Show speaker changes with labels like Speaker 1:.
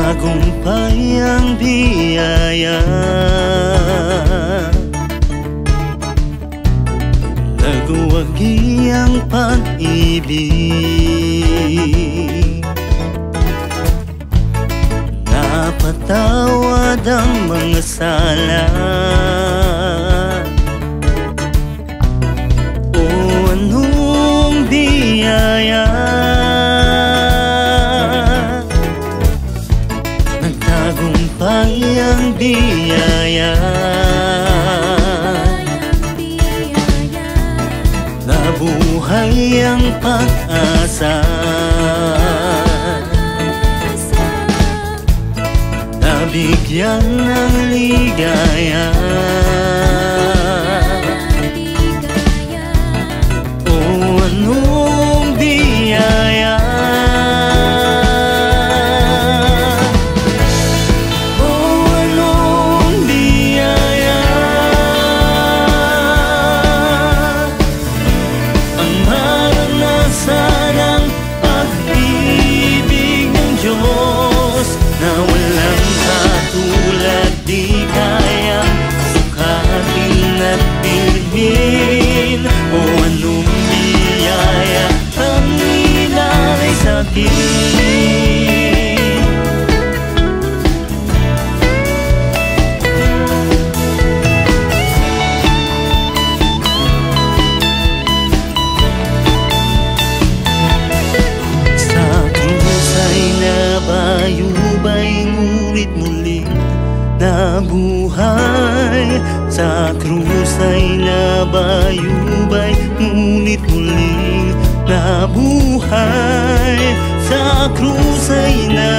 Speaker 1: Nagtagumpay ang biyaya, nagwagi ang pag-ibig, napatawad ang mga sala. O anong biyaya, nagtagumpay ang biyaya, nabuhay ang pag-asa, nabigyan ng ligaya. O anong biyaya, o anong biyaya, ang maranasan ng pag-ibig ng Diyos na walang katulad, di kayang sukatin at bilhin. O anong biyaya ang inalay sa'kin. Sa krus ay nabayubay, ngunit muling nabuhay. Sa krus ay nabayubay, ngunit muling nabuhay. Sa krus ay nabuhay,